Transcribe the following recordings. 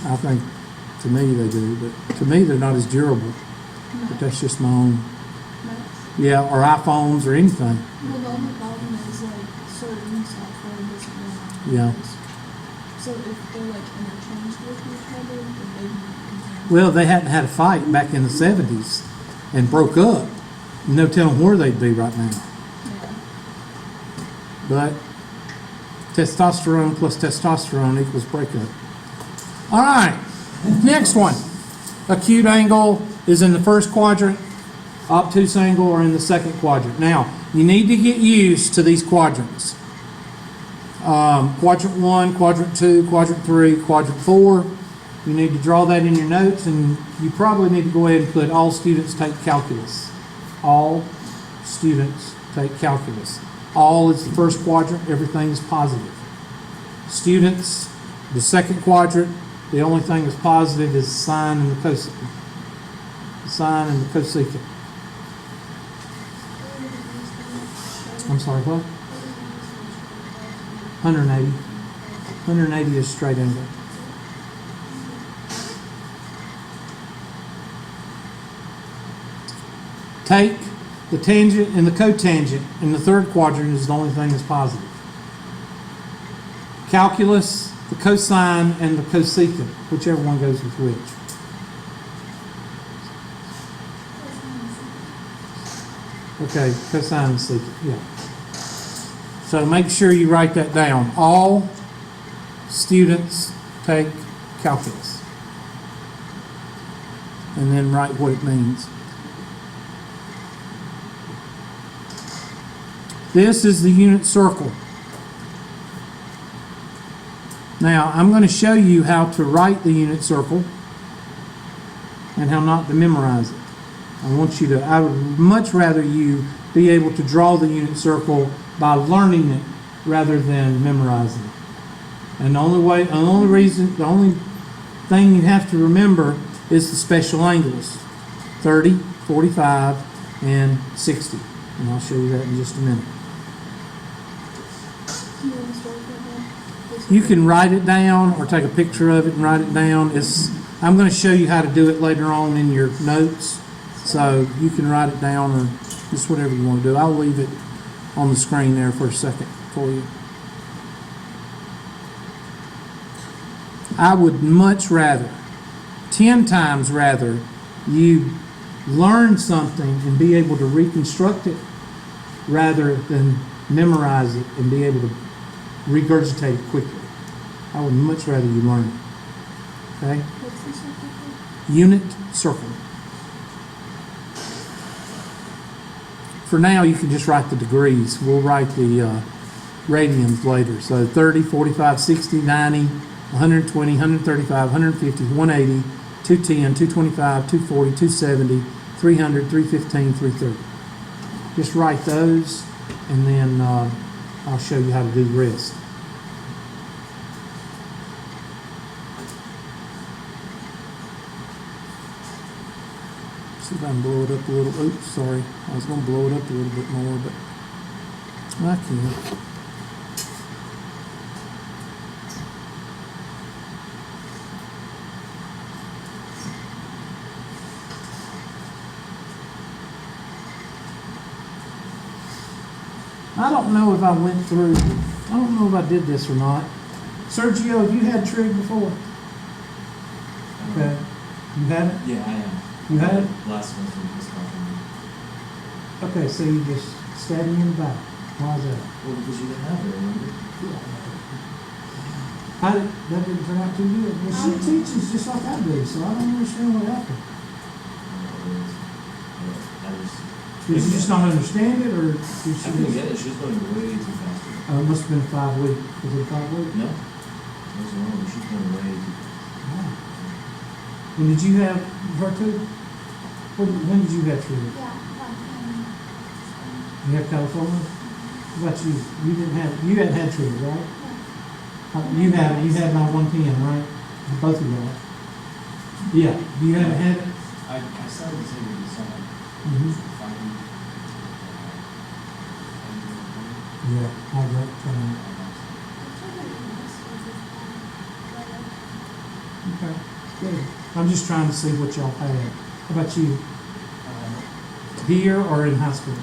I think, to me, they do, but to me, they're not as durable. But that's just my own. Yeah, or iPhones or anything. Well, the only problem is like certain software doesn't run on Yeah. those. So if they're like interchanged with each other, then maybe you can. Well, they hadn't had a fight back in the 70s and broke up. No telling where they'd be right now. Yeah. But testosterone plus testosterone equals breakup. All right, next one. Acute angle is in the first quadrant. Obtuse angle are in the second quadrant. Now, you need to get used to these quadrants. Quadrant 1, Quadrant 2, Quadrant 3, Quadrant 4. You need to draw that in your notes, and you probably need to go ahead and put all students take calculus. All students take calculus. All is the first quadrant, everything is positive. Students, the second quadrant, the only thing that's positive is the sine and the cosecant. The sine and the cosecant. I'm sorry, what? 180. 180 is straight angle. Take the tangent and the cotangent in the third quadrant is the only thing that's positive. Calculus, the cosine, and the cosecant, whichever one goes with which. Okay, cosine and secant, yeah. So make sure you write that down. All students take calculus. And then write what it means. This is the unit circle. Now, I'm going to show you how to write the unit circle and how not to memorize it. I would much rather you be able to draw the unit circle by learning it rather than memorizing it. And the only thing you have to remember is the special angles, 30, 45, and 60. And I'll show you that in just a minute. You can write it down or take a picture of it and write it down. I'm going to show you how to do it later on in your notes. So you can write it down or just whatever you want to do. I'll leave it on the screen there for a second for you. I would much rather, 10 times rather, you learn something and be able to reconstruct it rather than memorize it and be able to regurgitate it quickly. I would much rather you learn it. Okay? What's the circle? Unit circle. For now, you can just write the degrees. We'll write the radians later. So 30, 45, 60, 90, 120, 135, 150, 180, 210, 225, 240, 270, 300, 315, 330. Just write those, and then I'll show you how to do the rest. See if I can blow it up a little. Oops, sorry. I was going to blow it up a little bit more, but I can't. I don't know if I went through, I don't know if I did this or not. Sergio, have you had Trig before? Okay. You had it? Yeah, I am. You had it? Last semester we just talked about Okay, so you just stabbed me in the back. Why is that? it. Well, because you didn't have it, remember? That didn't turn out too good. Well, she teaches just like I do, so I don't understand what happened. Did you just not understand it, or did she I couldn't get it. She was going way too fast. Oh, it must have been 5 weeks. Was it 5 weeks? No. It was wrong. She was going way too fast. Wow. And did you have her too? When did you have Trig? Yeah, You have California? What about you? You hadn't had Trig, right? You had my 110, right? Both of y'all. Yeah. You haven't had it? I started taking this on Mm-hmm. 5 weeks. Yeah, I got Okay, good. I'm just trying to see what y'all had. How about you? Here or in high school?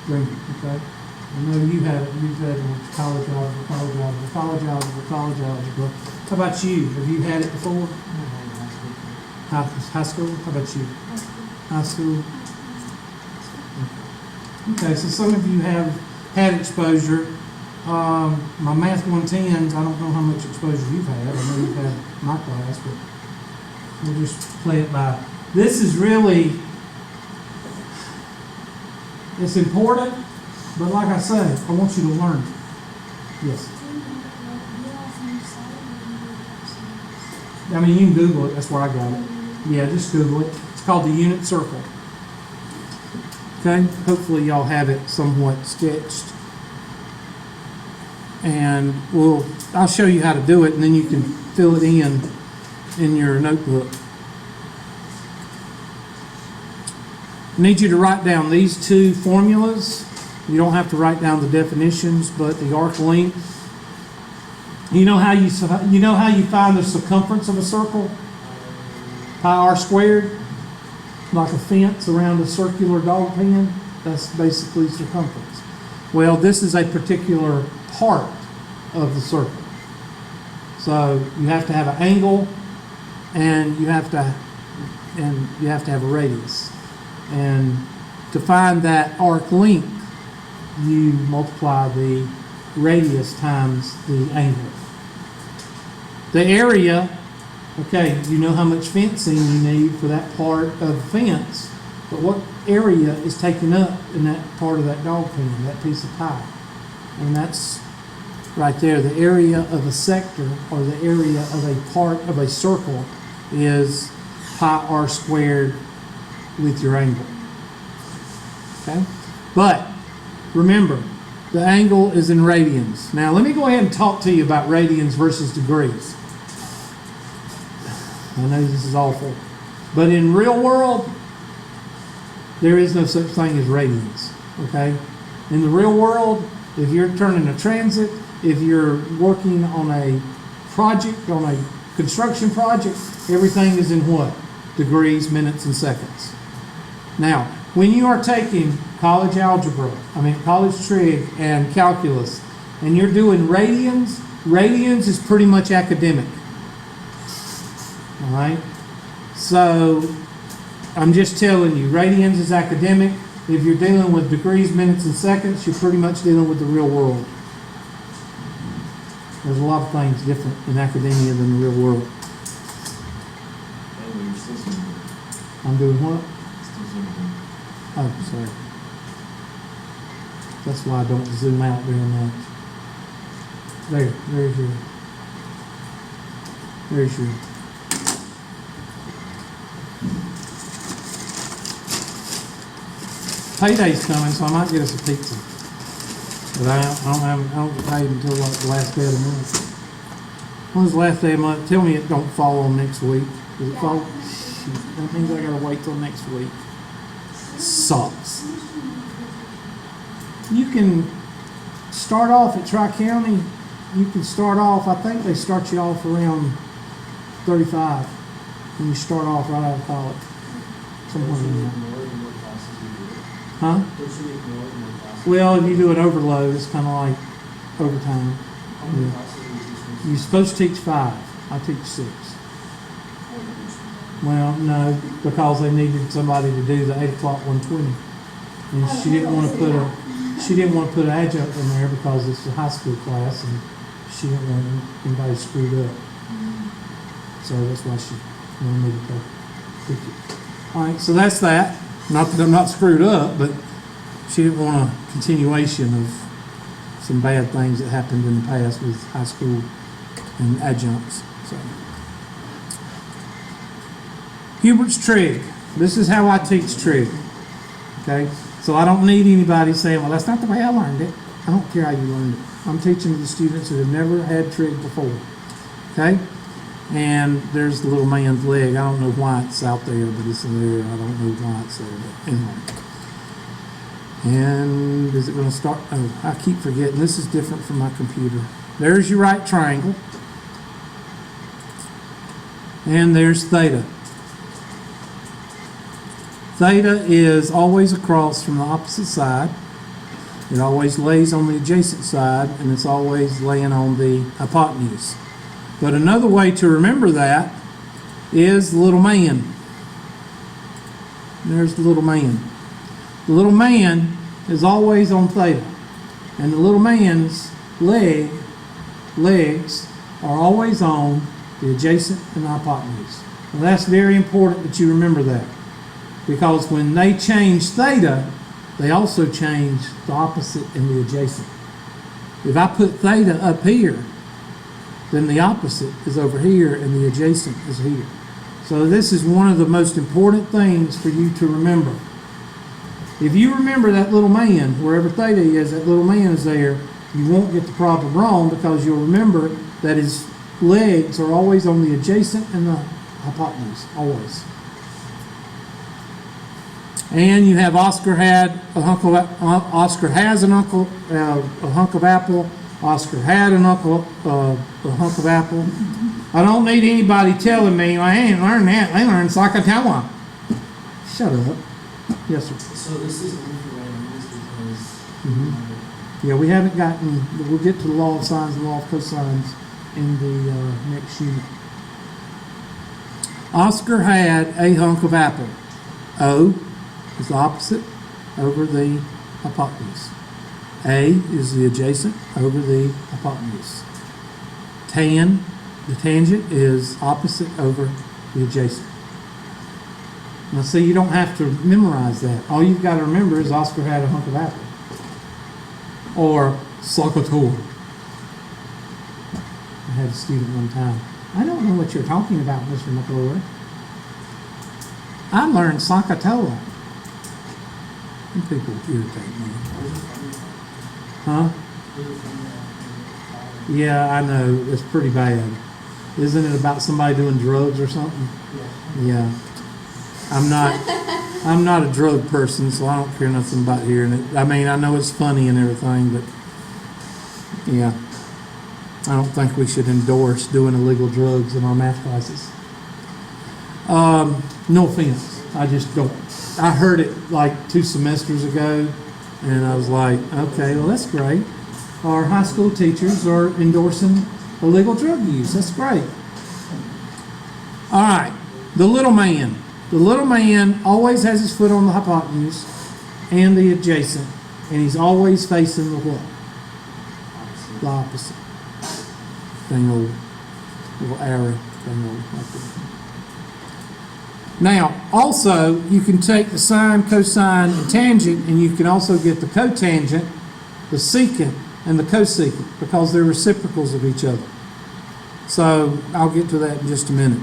Green, okay. I know you had it. You've had college algebra, college algebra, college algebra, college algebra. How about you? Have you had it before? High school? How about you? High school? Okay, so some of you have had exposure. My Math 110s, I don't know how much exposure you've had. I know you've had my class, but we'll just play it by. This is really, it's important, but like I say, I want you to learn. Yes. I mean, you can Google it. That's where I got it. Yeah, just Google it. It's called the unit circle. Okay, hopefully y'all have it somewhat sketched. And I'll show you how to do it, and then you can fill it in your notebook. I need you to write down these two formulas. You don't have to write down the definitions, but the arc length. You know how you find the circumference of a circle? Pi r squared, like a fence around a circular dog pen. That's basically circumference. Well, this is a particular part of the circle. So you have to have an angle, and you have to have a radius. And to find that arc length, you multiply the radius times the angle. The area, okay, you know how much fencing you need for that part of the fence, but what area is taken up in that part of that dog pen, that piece of pie? And that's right there. The area of a sector, or the area of a part of a circle, is pi r squared with your angle. Okay? But remember, the angle is in radians. Now, let me go ahead and talk to you about radians versus degrees. I know this is awful, but in real world, there is no such thing as radians. Okay? In the real world, if you're turning a transit, if you're working on a project, on a construction project, everything is in what? Degrees, minutes, and seconds. Now, when you are taking college trig and calculus, and you're doing radians, radians is pretty much academic. All right? So, I'm just telling you, radians is academic. If you're dealing with degrees, minutes, and seconds, you're pretty much dealing with the real world. There's a lot of things different in academia than the real world. Oh, you're still zooming. I'm doing what? Still zooming. Oh, sorry. That's why I don't zoom out very much. There's your. Payday's coming, so I might get us a pizza. But I don't get paid until like the last day of the month. When's the last day of the month? Tell me it don't fall on next week. Does it fall? Shoot, that means I gotta wait till next week. Sucks. You can start off at Tri-County. You can start off, I think they start you off around 35 when you start off right out of college. Somewhere in there. Huh? Well, if you do an overload, it's kind of like overtime. Yeah. You're supposed to teach 5. I teach 6. Well, no, because they needed somebody to do the 8 o'clock 120, and she didn't want to put an adjunct in there because it's a high school class, and she didn't want anybody screwed up. So that's why she wanted me to teach it. All right, so that's that. Not that I'm not screwed up, but she didn't want a continuation of some bad things that happened in the past with high school and adjuncts. So, Hubert's trig. This is how I teach trig. Okay, so I don't need anybody saying, "Well, that's not the way I learned it." I don't care how you learned it. I'm teaching to the students that have never had trig before. Okay. And there's the little man's leg. I don't know why it's out there, but it's there. I don't know why it's there, but anyway. And is it going to start? Oh, I keep forgetting. This is different from my computer. There's your right triangle. And there's theta. Theta is always across from the opposite side. It always lays on the adjacent side, and it's always laying on the hypotenuse. But another way to remember that is the little man. There's the little man. The little man is always on theta. And the little man's legs are always on the adjacent and the hypotenuse. Now that's very important that you remember that. Because when they change theta, they also change the opposite and the adjacent. If I put theta up here, then the opposite is over here and the adjacent is here. So this is one of the most important things for you to remember. If you remember that little man, wherever theta is, that little man is there, you won't get the problem wrong because you'll remember that his legs are always on the adjacent and the hypotenuse, always. And you have Oscar has a hunk of apple. Oscar had a hunk of apple. I don't need anybody telling me I ain't learned that. I learned Sakatawa. Shut up. Yes, sir. So this is only for randomness because Yeah, we haven't gotten. We'll get to the law of sines and law of cosines in the next unit. Oscar had a hunk of apple. O is the opposite over the hypotenuse. A is the adjacent over the hypotenuse. Tan, the tangent, is opposite over the adjacent. Now see, you don't have to memorize that. All you've got to remember is Oscar had a hunk of apple. Or Sokotor. I had a student one time. I don't know what you're talking about, Mr. McClure. I learned Sakatoa. And people irritate me. Huh? Yeah, I know. It's pretty bad. Isn't it about somebody doing drugs or something? Yeah. I'm not a drug person, so I don't care nothing about hearing it. I mean, I know it's funny and everything, but yeah. I don't think we should endorse doing illegal drugs in our math classes. No offense. I just don't. I heard it like 2 semesters ago, and I was like, okay, well, that's great. Our high school teachers are endorsing illegal drug use. That's great. All right, the little man. The little man always has his foot on the hypotenuse and the adjacent, and he's always facing the what? The opposite. Thing old, little arrow thing old like that. Now, also, you can take the sine, cosine, and tangent, and you can also get the cotangent, the secant, and the cosecant, because they're reciprocals of each other. So, I'll get to that in just a minute.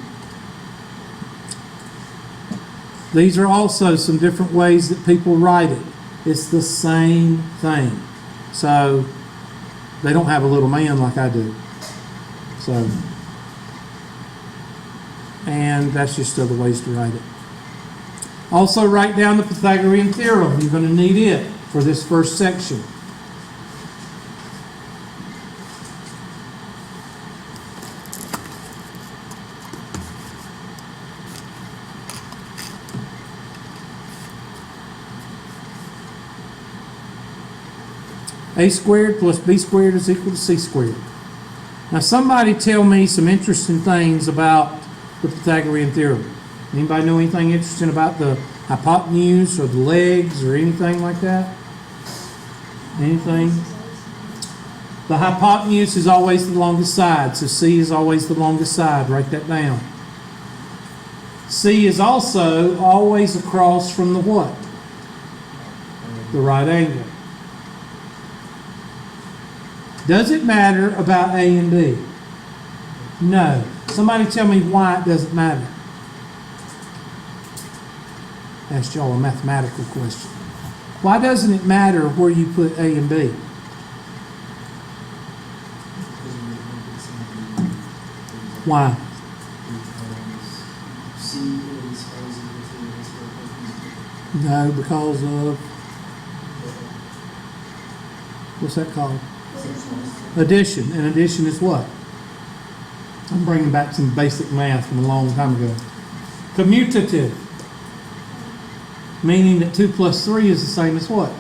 These are also some different ways that people write it. It's the same thing. So, they don't have a little man like I do. So, and that's just other ways to write it. Also, write down the Pythagorean Theorem. You're going to need it for this first section. A squared plus b squared is equal to c squared. Now somebody tell me some interesting things about the Pythagorean Theorem. Anybody know anything interesting about the hypotenuse or the legs or anything like that? Anything? The hypotenuse is always the longest side, so C is always the longest side. Write that down. C is also always across from the what? The right angle. Does it matter about A and B? No. Somebody tell me why it doesn't matter. Asked y'all a mathematical question. Why doesn't it matter where you put A and B? Why? No, because of what's that called? Addition. And addition is what? I'm bringing back some basic math from a long time ago. Commutative, meaning that 2 plus 3 is the same as what?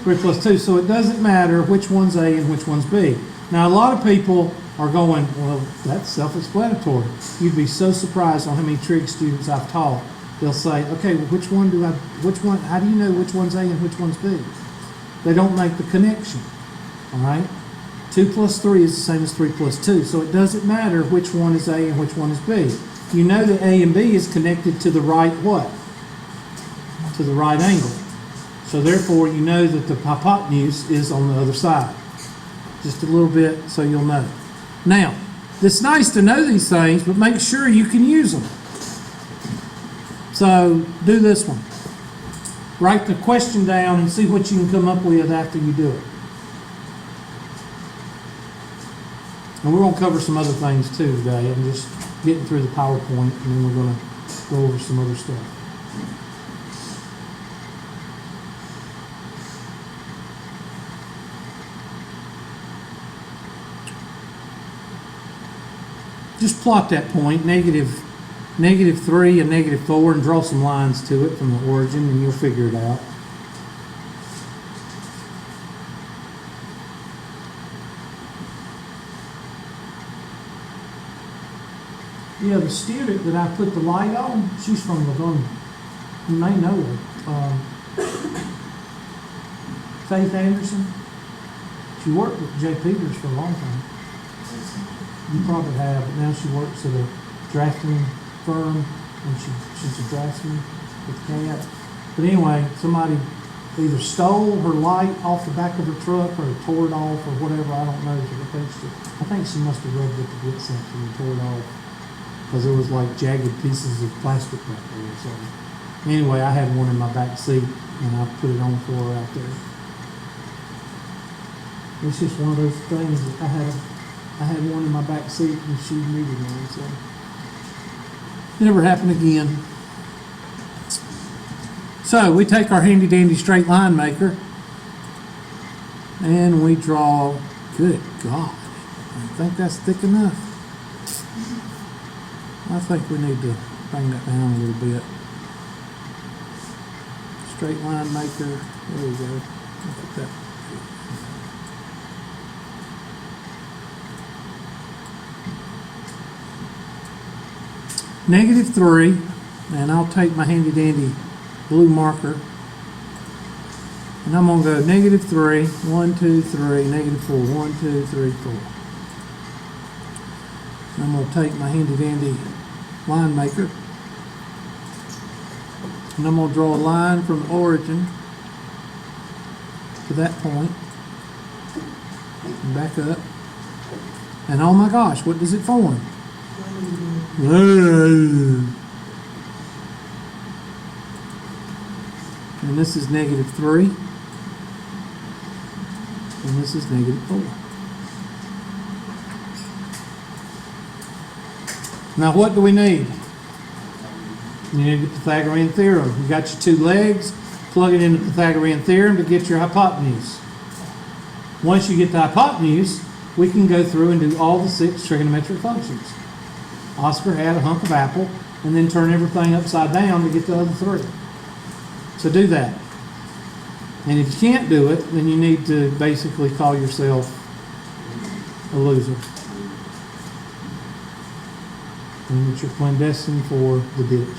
3 plus 2. So it doesn't matter which one's A and which one's B. Now, a lot of people are going, well, that's self-explanatory. You'd be so surprised on how many trig students I've taught. They'll say, okay, well, how do you know which one's A and which one's B? They don't make the connection, all right? 2 plus 3 is the same as 3 plus 2, so it doesn't matter which one is A and which one is B. You know that A and B is connected to the right what? To the right angle. So therefore, you know that the hypotenuse is on the other side. Just a little bit so you'll know. Now, it's nice to know these things, but make sure you can use them. So do this one. Write the question down and see what you can come up with after you do it. And we're going to cover some other things too today. I'm just getting through the PowerPoint, and then we're going to go over some other stuff. Just plot that point, negative 3 and negative 4, and draw some lines to it from the origin, and you'll figure it out. Yeah, the student that I put the light on, she's from Livonia. You may know her. Faith Anderson. She worked with Jay Peters for a long time. You probably have, but now she works at a drafting firm, and she's a draftsman with CAT. But anyway, somebody either stole her light off the back of her truck or tore it off or whatever. I don't know. I think she must have rubbed it to get something and tore it off because there was like jagged pieces of plastic back there or something. Anyway, I had one in my back seat, and I put it on for her out there. It's just one of those things that I had one in my back seat and she needed one, so it never happened again. So we take our handy dandy straight line maker and we draw. Good God, I think that's thick enough. I think we need to bring that down a little bit. Straight line maker, there we go. Look at that. Negative 3, and I'll take my handy dandy blue marker, and I'm going to go negative 3, 1, 2, 3, negative 4, 1, 2, 3, 4. And I'm going to take my handy dandy line maker, and I'm going to draw a line from the origin to that point, and back up, and oh my gosh, what does it form? And this is negative 3. And this is negative 4. Now what do we need? You need the Pythagorean Theorem. You got your two legs, plug it into the Pythagorean Theorem to get your hypotenuse. Once you get the hypotenuse, we can go through and do all the 6 trigonometric functions. Oscar had a hunk of apple and then turn everything upside down to get the other 3. So do that. And if you can't do it, then you need to basically call yourself a loser. And that you're clandestine for the ditch.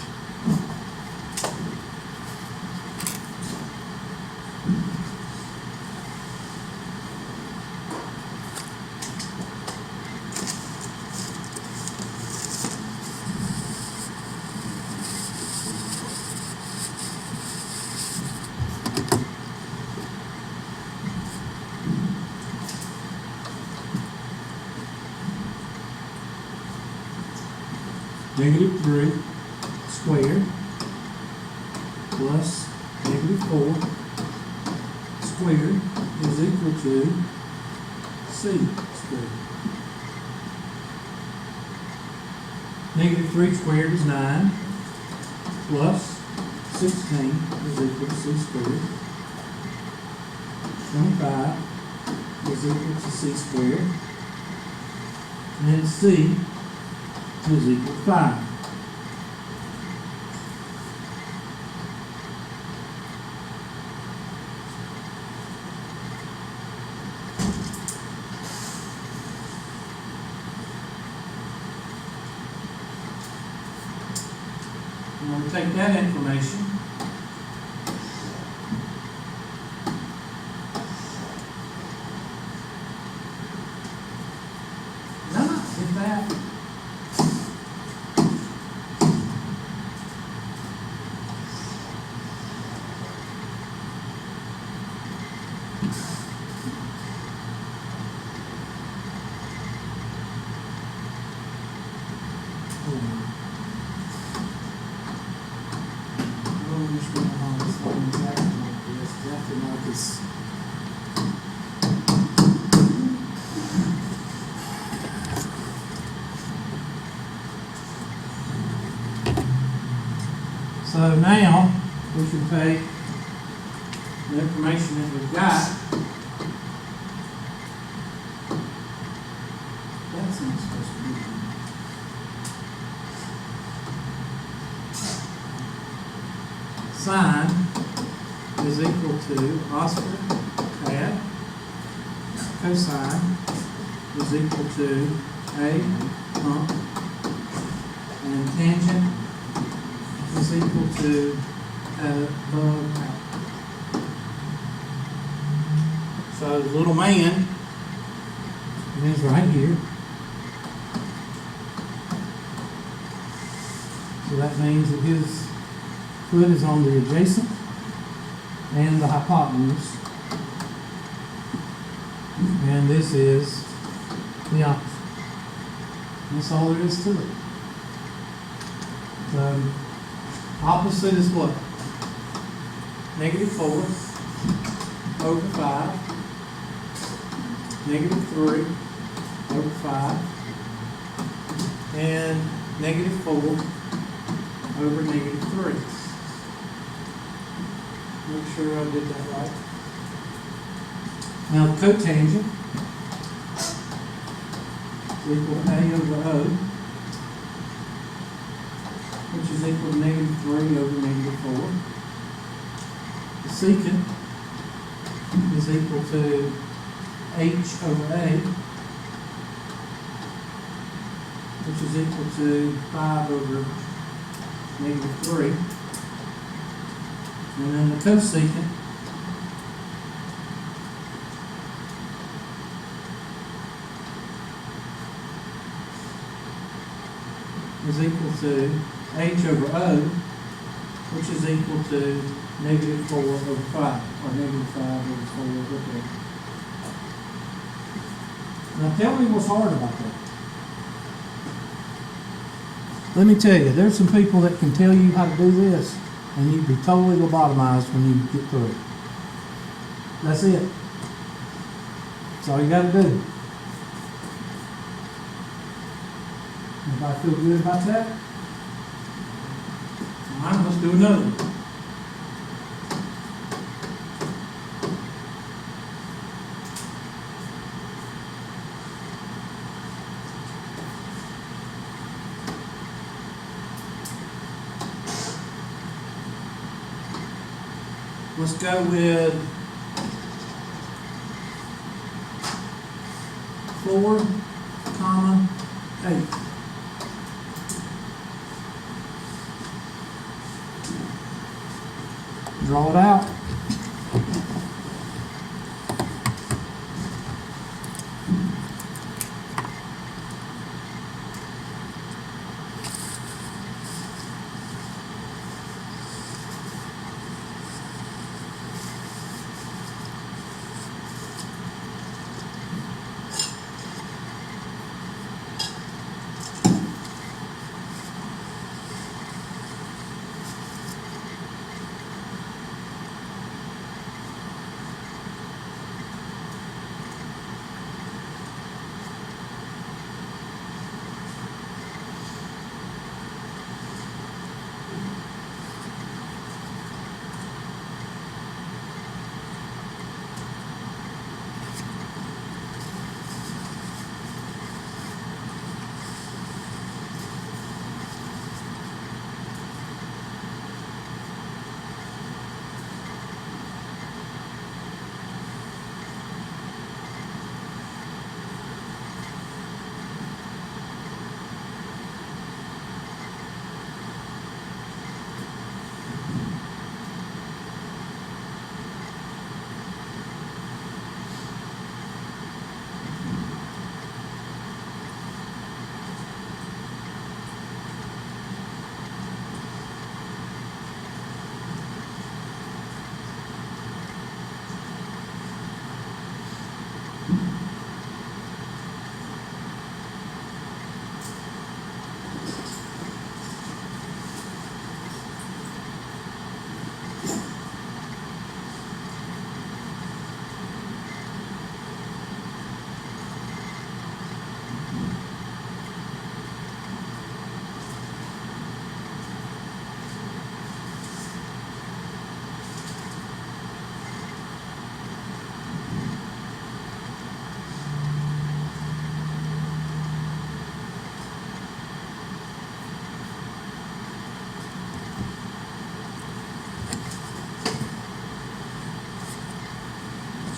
Negative 3 squared plus negative 4 squared is equal to c squared. Negative 3 squared is 9 plus 16 is equal to c squared. 25 is equal to c squared. And c is equal to 5. And we'll take that information if that So now we can take the information that we've got. That's not supposed to be. Sine is equal to Oscar cat. Cosine is equal to A pump. And tangent is equal to above out. So the little man is right here. So that means that his foot is on the adjacent and the hypotenuse. And this is the opposite. That's all there is to it. So opposite is what? Negative 4 over 5. Negative 3 over 5. And negative 4 over negative 3. Make sure I did that right. Now the cotangent is equal to A over O, which is equal to negative 3 over negative 4. The secant is equal to H over A, which is equal to 5 over negative 3. And then the cosecant is equal to H over O, which is equal to negative 4 over 5, or negative 5 over 4 over 8. Now tell me what's hard about that. Let me tell you, there's some people that can tell you how to do this, and you'd be totally lobotomized when you get through it. That's it. That's all you got to do. Everybody feel good about that? All right, let's do another one. Let's go with 4, 8. Draw it out.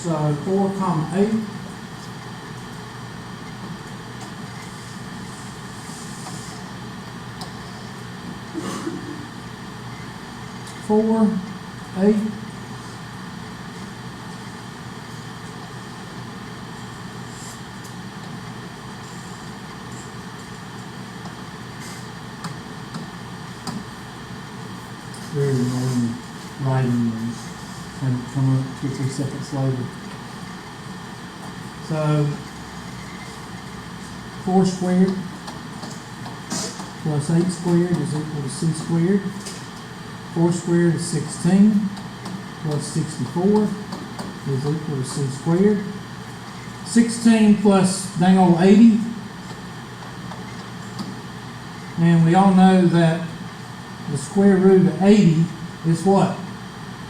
So 4 comma 8. Four, 8. Very annoying writing and have it come up 2 or 3 seconds later. So 4 squared plus 8 squared is equal to c squared. 4 squared is 16 plus 64 is equal to c squared. 16 plus dang old 80. And we all know that the square root of 80 is what?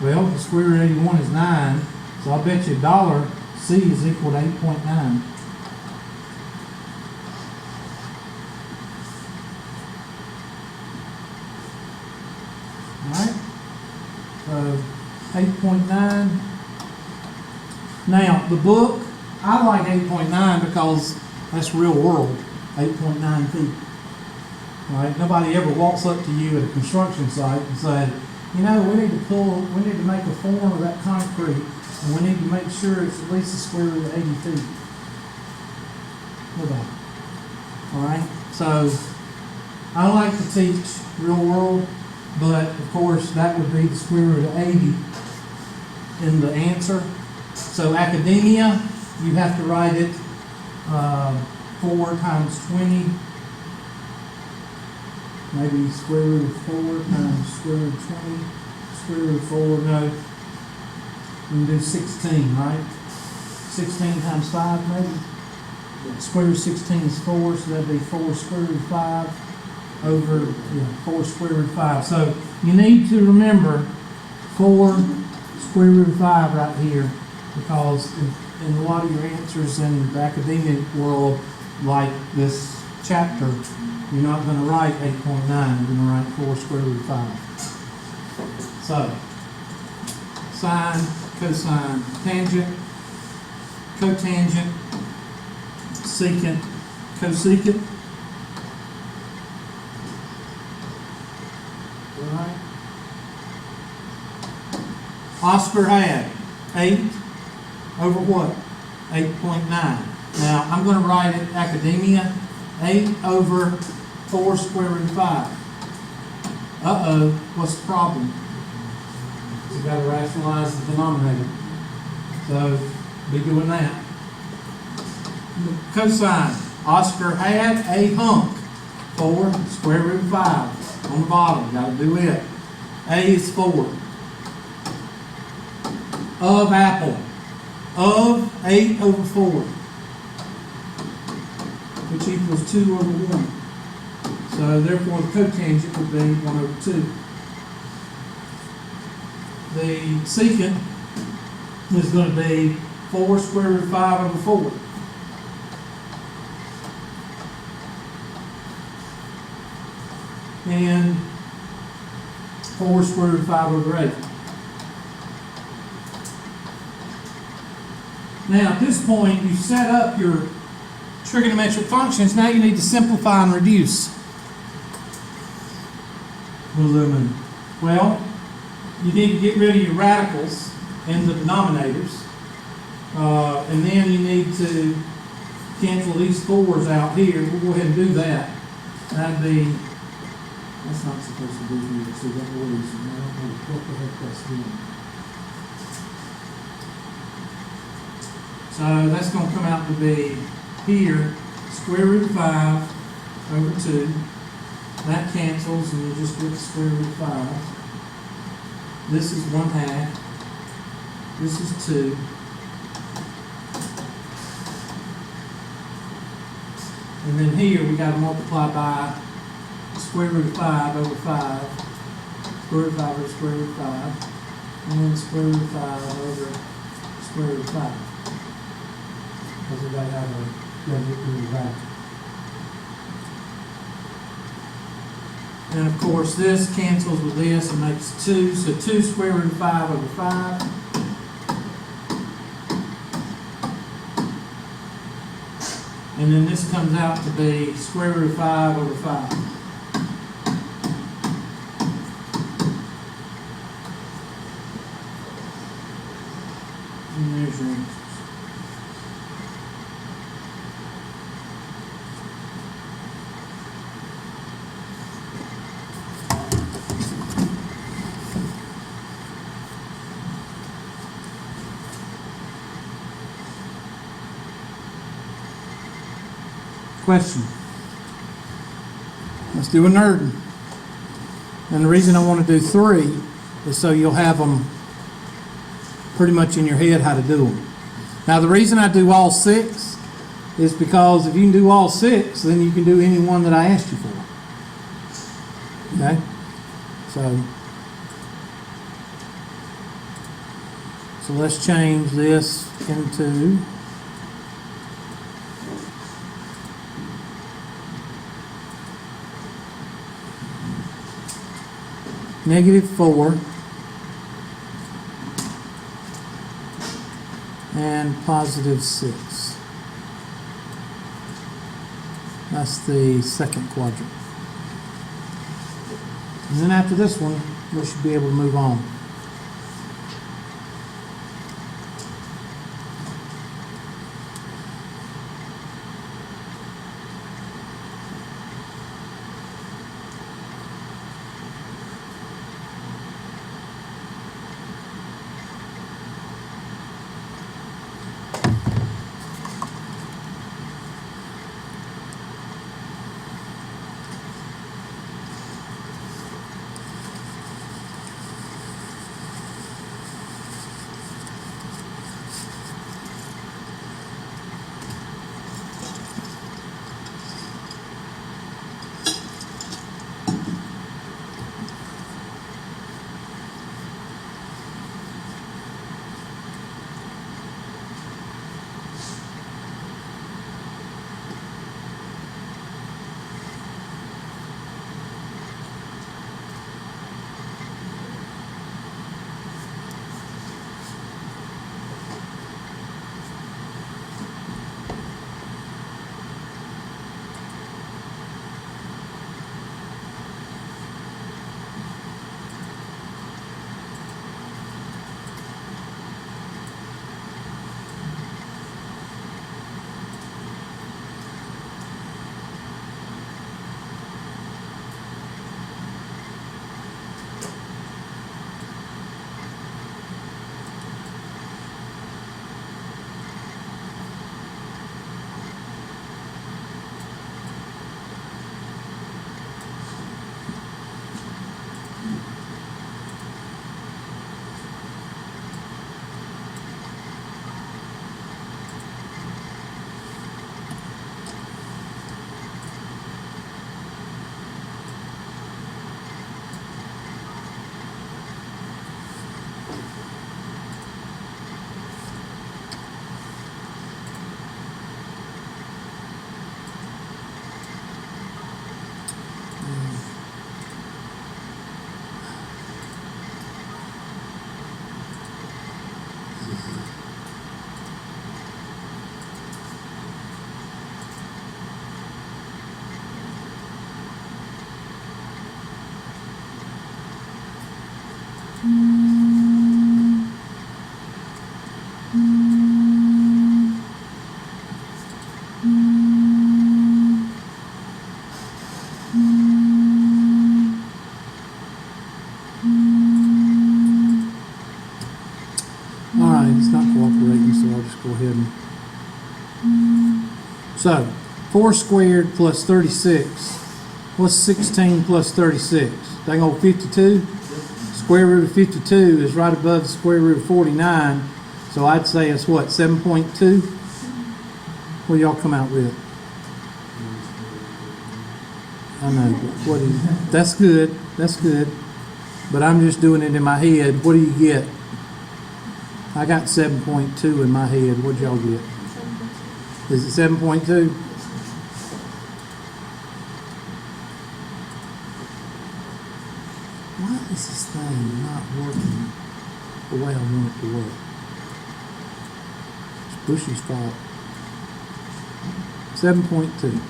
Well, the square root of 81 is 9. So I'll bet you $, C is equal to 8.9. Alright? So 8.9. Now, the book, I like 8.9 because that's real world, 8.9 feet. Right? Nobody ever walks up to you at a construction site and say, you know, we need to make a form of that concrete, and we need to make sure it's at least the square root of 80 feet. Look at that. All right? So, I like to teach real world, but of course that would be the square root of 80 in the answer. So, academia, you have to write it 4 times 20. Maybe square root of 4 times square root of 20, square root of 4, no. We can do 16, right? 16 times 5, maybe? Square root of 16 is 4, so that'd be 4 square root of 5 over, 4 square root of 5. So you need to remember 4 square root of 5 right here, because in a lot of your answers in the academic world, like this chapter, you're not going to write 8.9, you're going to write 4 square root of 5. So, sine, cosine, tangent, cotangent, secant, cosecant. All right. Oscar had 8 over what? 8.9. Now, I'm going to write it academia, 8 over 4 square root of 5. Uh-oh, what's the problem? You've got to rationalize the denominator. So, be doing that. Cosine. Oscar had a hunk. 4 square root of 5. On the bottom, got to do it. A is 4. Of apple. Of 8 over 4. Which equals 2 over 1. So therefore the cotangent would be 1 over 2. The secant is going to be 4 square root of 5 over 4. And 4 square root of 5 over 8. Now at this point you set up your trigonometric functions. Now you need to simplify and reduce. Well, you need to get rid of your radicals in the denominators. And then you need to cancel these 4's out here. We'll go ahead and do that. That'd be, that's not supposed to be here, so that worries me. I don't know what the heck that's doing. So that's going to come out to be here, square root of 5 over 2. That cancels, and you just get the square root of 5. This is 1/2. This is 2. And then here we got to multiply by square root of 5 over 5. Square root of 5 over square root of 5. And then square root of 5 over square root of 5. Because we got to have a get rid of that. And of course this cancels with this and makes 2. So 2 square root of 5 over 5. And then this comes out to be square root of 5 over 5. And there's your answers. Question. Let's do a nerd. And the reason I want to do 3 is so you'll have them pretty much in your head how to do them. Now the reason I do all 6 is because if you can do all 6, then you can do any one that I asked you for. Okay? So let's change this into -4 and +6. That's the second quadrant. And then after this one, we should be able to move on. So, 4 squared plus 36. What's 16 plus 36? Dang old 52? Square root of 52 is right above the square root of 49. So I'd say it's what, 7.2? What do y'all come out with? I know, but what is, that's good, that's good. But I'm just doing it in my head. What do you get? I got 7.2 in my head. What'd y'all get? Is it 7.2? Why is this thing not working the way I want it to work? It's Bushy's fault. 7.2.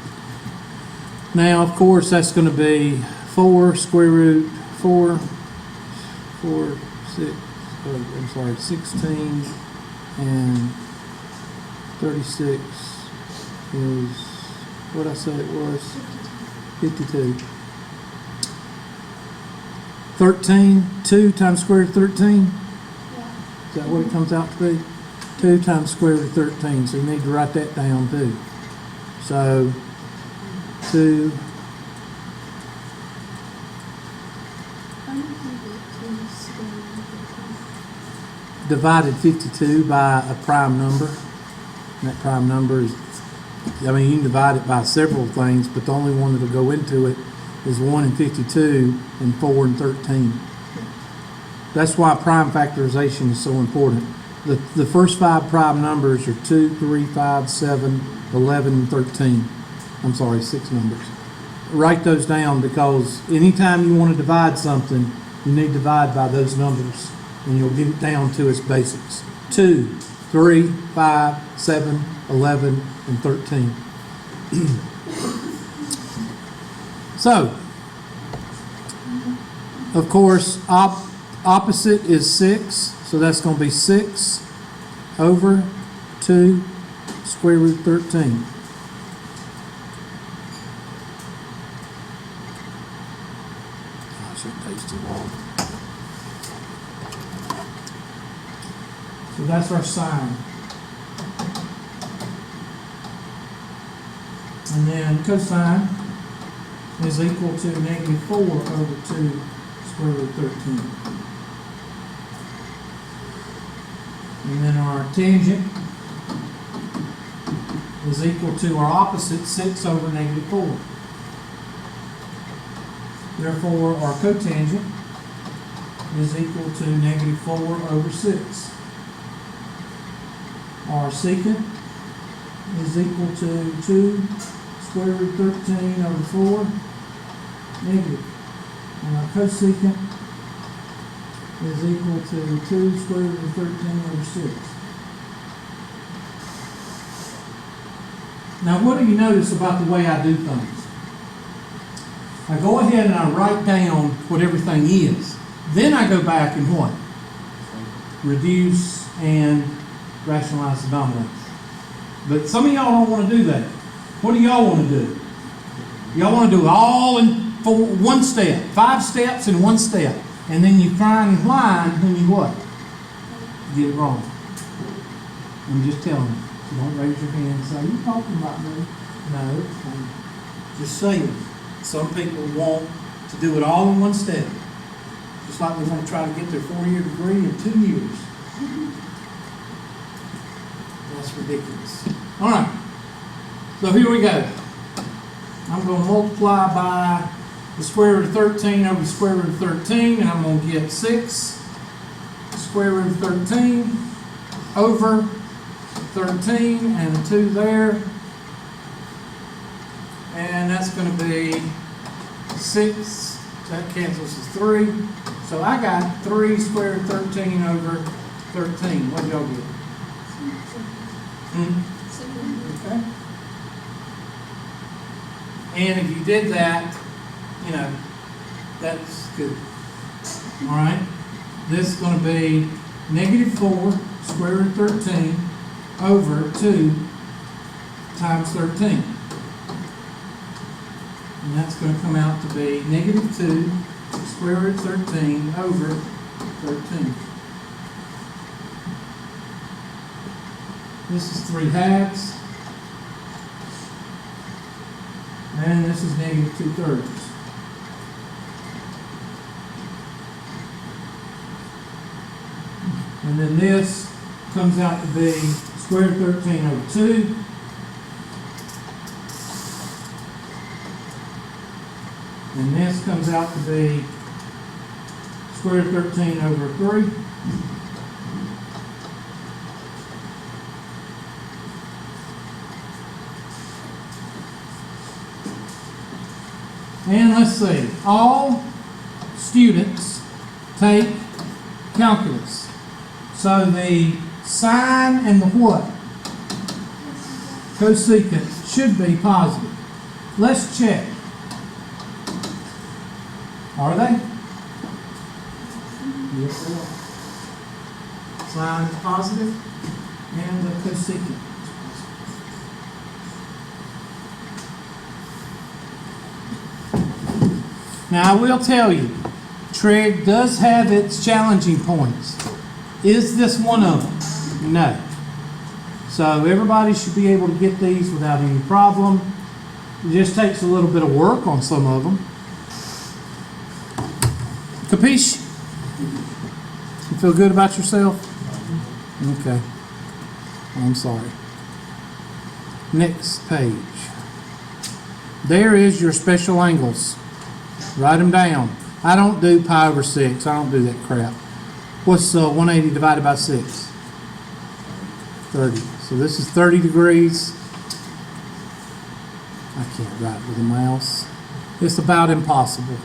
Now, of course, that's going to be 4 square root 4, 16 and 36 is, what I say it was? 52. 13, 2 times square root of 13? Is that what it comes out to be? 2 times square root of 13, so you need to write that down too. So, 2, divided 52 by a prime number. And that prime number is, I mean, you can divide it by several things, but the only one that'll go into it is 1 and 52 and 4 and 13. That's why prime factorization is so important. The first 5 prime numbers are 2, 3, 5, 7, 11, and 13. I'm sorry, 6 numbers. Write those down because anytime you want to divide something, you need to divide by those numbers and you'll get it down to its basics. 2, 3, 5, 7, 11, and 13. So, of course, opposite is 6, so that's going to be 6 over 2 square root 13. Gosh, that takes too long. So that's our sign. And then cosine is equal to -4 over 2 square root 13. And then our tangent is equal to our opposite, 6 over -4. Therefore, our cotangent is equal to -4 over 6. Our secant is equal to 2 square root 13 over 4 negative. And our cosecant is equal to 2 square root of 13 over 6. Now, what do you notice about the way I do things? I go ahead and I write down what everything is. Then I go back and what? Reduce and rationalize the dominance. But some of y'all don't want to do that. What do y'all want to do? Y'all want to do it all in one step. 5 steps in one step. And then you find why, and then you what? Get it wrong. I'm just telling you. So don't raise your hand and say, "You talking about me?" No. I'm just saying. Some people want to do it all in one step. Just like they want to try to get their 4-year degree in 2 years. That's ridiculous. All right. So here we go. I'm going to multiply by the square root of 13 over the square root of 13, and I'm going to get 6 square root of 13 over 13 and a 2 there. And that's going to be 6. That cancels as 3. So I got 3 square root of 13 over 13. What did y'all get? Okay. And if you did that, you know, that's good. All right. This is going to be -4 square root of 13 over 2 times 13. And that's going to come out to be -2 square root of 13 over 13. This is 3/2. And this is -2/3. And then this comes out to be square root of 13 over 2. And this comes out to be square root of 13 over 3. And let's see, all students take calculus. So the sine and the what? Cosecant should be positive. Let's check. Are they? Yes, they are. Sine is positive, and the cosecant. Now, I will tell you, trig does have its challenging points. Is this one of them? No. So everybody should be able to get these without any problem. It just takes a little bit of work on some of them. Capiche? You feel good about yourself? Okay. I'm sorry. Next page. There is your special angles. Write them down. I don't do pi over 6. I don't do that crap. What's 180 divided by 6? 30. So this is 30 degrees. I can't write with a mouse. It's about impossible.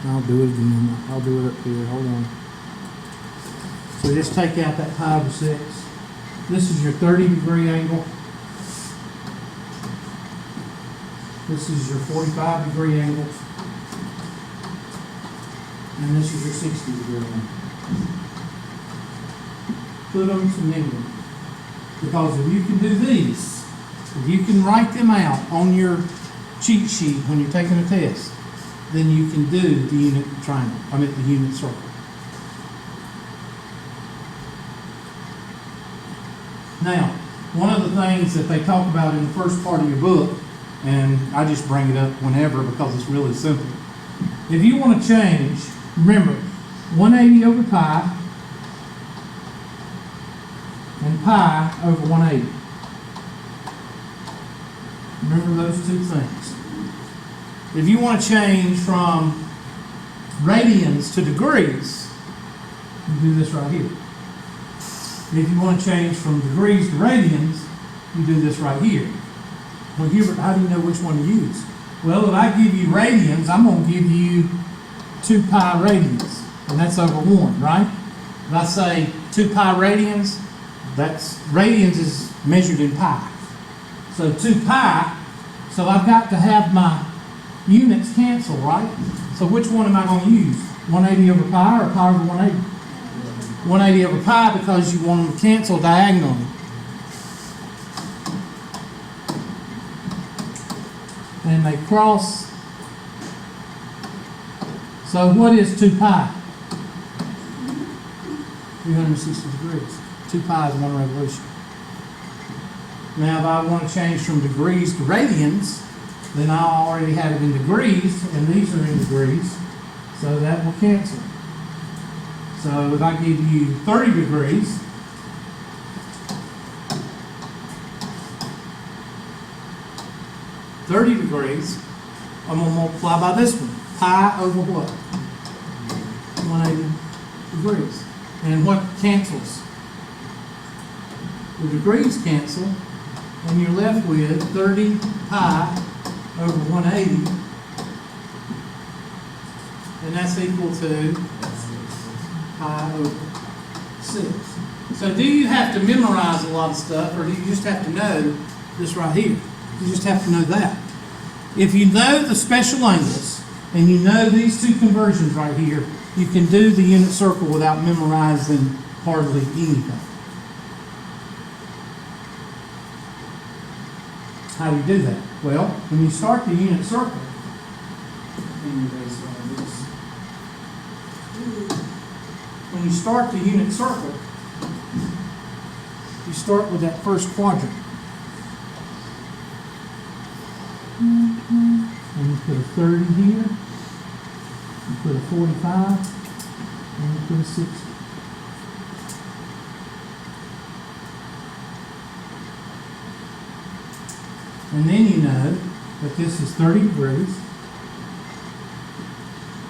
I'll do it again. I'll do it up here. Hold on. So just take out that pi over 6. This is your 30-degree angle. This is your 45-degree angle. And this is your 60-degree angle. Put them to memory. Because if you can do these, if you can write them out on your cheat sheet when you're taking a test, then you can do the unit triangle, the unit circle. Now, one of the things that they talk about in the first part of your book, and I just bring it up whenever because it's really simple. If you want to change, remember, 180 over pi and pi over 180. Remember those two things. If you want to change from radians to degrees, you do this right here. If you want to change from degrees to radians, you do this right here. Well, Hubert, how do you know which one to use? Well, if I give you radians, I'm going to give you 2 pi radians, and that's over 1, right? If I say 2 pi radians, that's radians is measured in pi. So 2 pi, so I've got to have my units cancel, right? So which one am I going to use? 180 over pi or pi over 180? 180 over pi because you want them to cancel diagonally. And they cross. So what is 2 pi? 360 degrees. 2 pi is 1 revolution. Now if I want to change from degrees to radians, then I already have it in degrees, and these are in degrees, so that will cancel. So if I give you 30 degrees, I'm going to multiply by this one. Pi over what? 180 degrees. And what cancels? The degrees cancel, and you're left with 30 pi over 180, and that's equal to pi over 6. So do you have to memorize a lot of stuff, or do you just have to know this right here? You just have to know that. If you know the special angles, and you know these two conversions right here, you can do the unit circle without memorizing hardly anything. How do you do that? Well, when you start the unit circle, when you start the unit circle, you start with that first quadrant. And you put a 30 here, you put a 45, and you put a 60. And then you know that this is 30 degrees,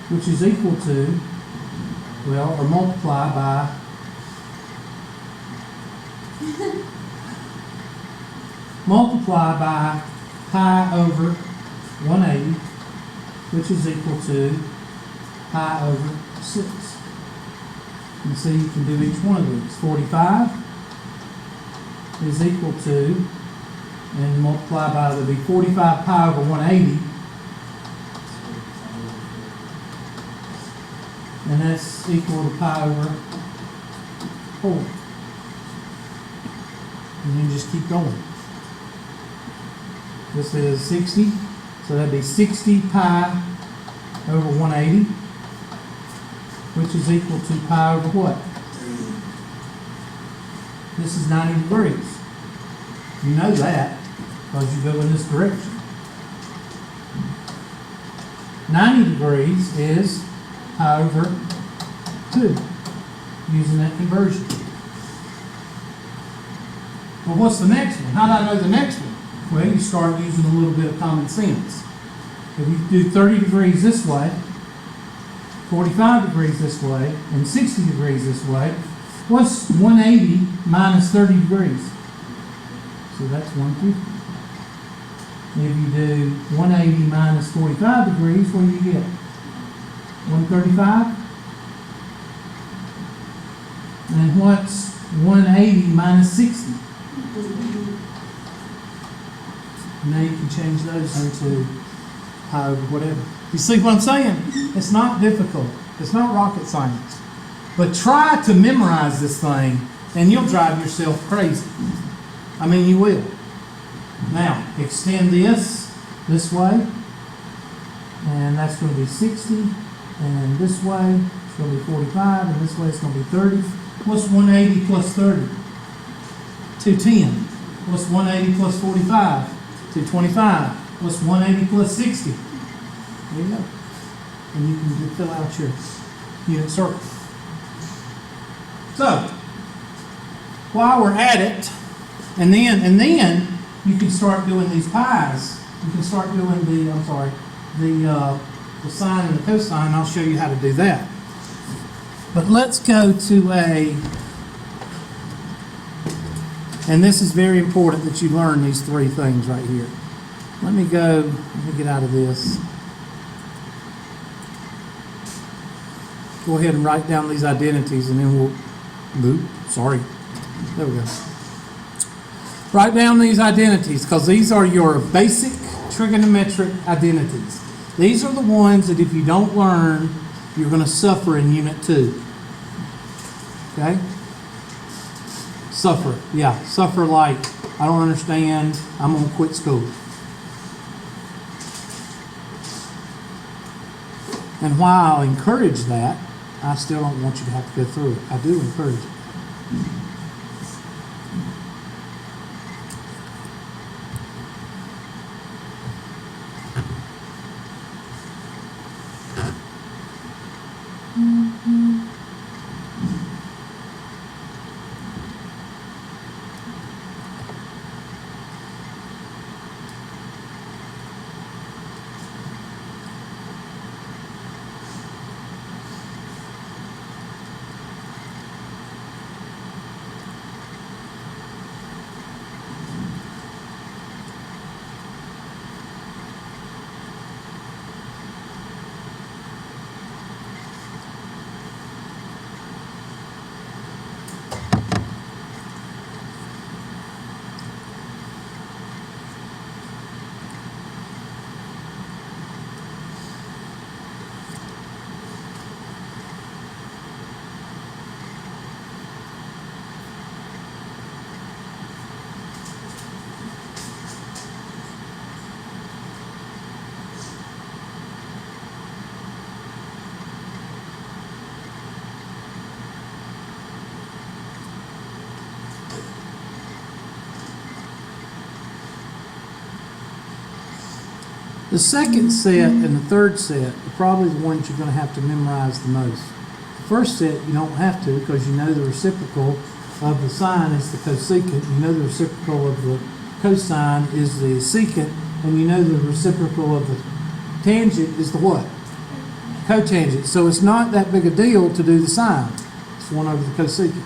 which is equal to, well, or multiply by pi over 180, which is equal to pi over 6. And so you can do each one of these. 45 is equal to, and multiply by, it'll be 45 pi over 180, and that's equal to pi over 4. And then just keep going. This is 60, so that'd be 60 pi over 180, which is equal to pi over what? This is 90 degrees. You know that because you go in this direction. 90 degrees is pi over 2, using that conversion. Well, what's the next one? How do I know the next one? Well, you start using a little bit of common sense. If you do 30 degrees this way, 45 degrees this way, and 60 degrees this way, what's 180 minus 30 degrees? So that's 150. If you do 180 minus 45 degrees, what do you get? 135? And what's 180 minus 60? Now you can change those into pi over whatever. You see what I'm saying? It's not difficult. It's not rocket science. But try to memorize this thing and you'll drive yourself crazy. I mean, you will. Now, extend this way. And that's going to be 60. And this way, it's going to be 45. And this way, it's going to be 30. What's 180 plus 30? 210. What's 180 plus 45? 225. What's 180 plus 60? There you go. And you can fill out your unit circle. So, while we're at it, and then you can start doing these pies. You can start doing the sine and the cosine. I'll show you how to do that. But let's go to and this is very important that you learn these three things right here. Let me get out of this. Go ahead and write down these identities and then there we go. Write down these identities because these are your basic trigonometric identities. These are the ones that if you don't learn, you're going to suffer in Unit 2. Okay? Suffer. Yeah, suffer like, I don't understand, I'm going to quit school. And while I'll encourage that, I still don't want you to have to go through it. I do encourage it. The second set and the third set are probably the ones you're going to have to memorize the most. The first set you don't have to because you know the reciprocal of the sine is the cosecant. You know the reciprocal of the cosine is the secant. And you know the reciprocal of the tangent is the what? Cotangent. So it's not that big a deal to do the sine. It's 1 over the cosecant.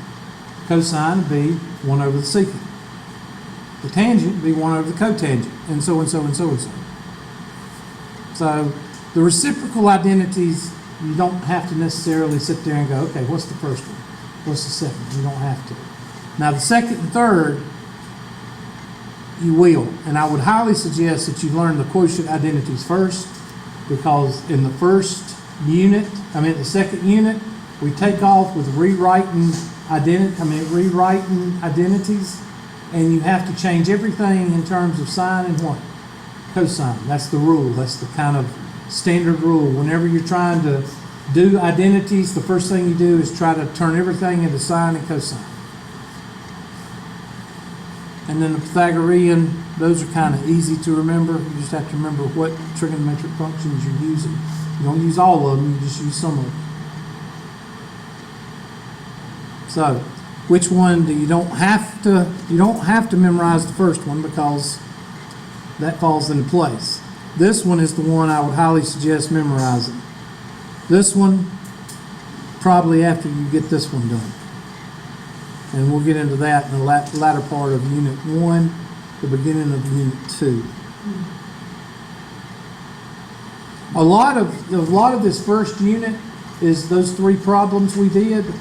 Cosine would be 1 over the secant. The tangent would be 1 over the cotangent. And so and so and so and so. So the reciprocal identities, you don't have to necessarily sit there and go, okay, what's the first one? What's the second? You don't have to. Now the second and third, you will. And I would highly suggest that you learn the quotient identities first, because in the first unit, the second unit, we take off with rewriting identities, and you have to change everything in terms of sine and what? Cosine. That's the rule. That's the kind of standard rule. Whenever you're trying to do identities, the first thing you do is try to turn everything into sine and cosine. And then the Pythagorean, those are kind of easy to remember. You just have to remember what trigonometric functions you're using. You don't use all of them, you just use some of them. So, which one do you don't have to memorize the first one, because that falls into place. This one is the one I would highly suggest memorizing. This one, probably after you get this one done. And we'll get into that in the latter part of Unit 1, the beginning of Unit 2. A lot of this first unit is those 3 problems we did a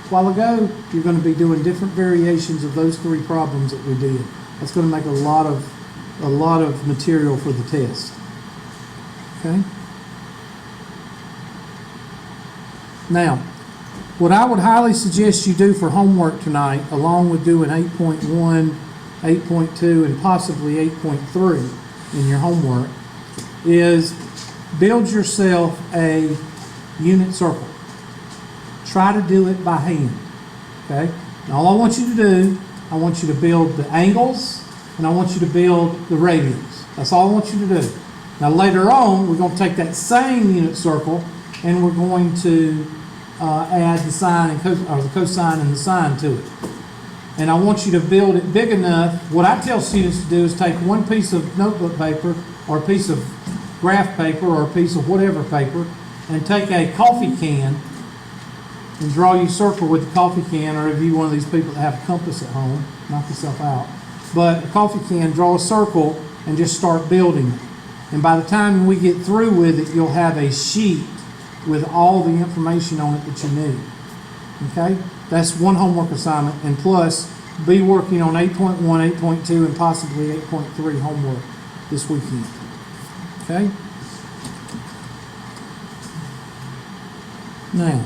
while ago. You're going to be doing different variations of those 3 problems that we did. That's going to make a lot of material for the test. Okay? Now, what I would highly suggest you do for homework tonight, along with doing 8.1, 8.2, and possibly 8.3 in your homework, is build yourself a unit circle. Try to do it by hand. Okay? Now, all I want you to do, I want you to build the angles, and I want you to build the radians. That's all I want you to do. Now, later on, we're going to take that same unit circle, and we're going to add the sine and the cosine and the sine to it. And I want you to build it big enough. What I tell students to do is take one piece of notebook paper, or a piece of graph paper, or a piece of whatever paper, and take a coffee can and draw your circle with the coffee can, or if you're one of these people that have a compass at home, knock yourself out. But a coffee can, draw a circle and just start building it. And by the time we get through with it, you'll have a sheet with all the information on it that you need. Okay? That's one homework assignment, and plus be working on 8.1, 8.2, and possibly 8.3 homework this weekend. Okay? Now,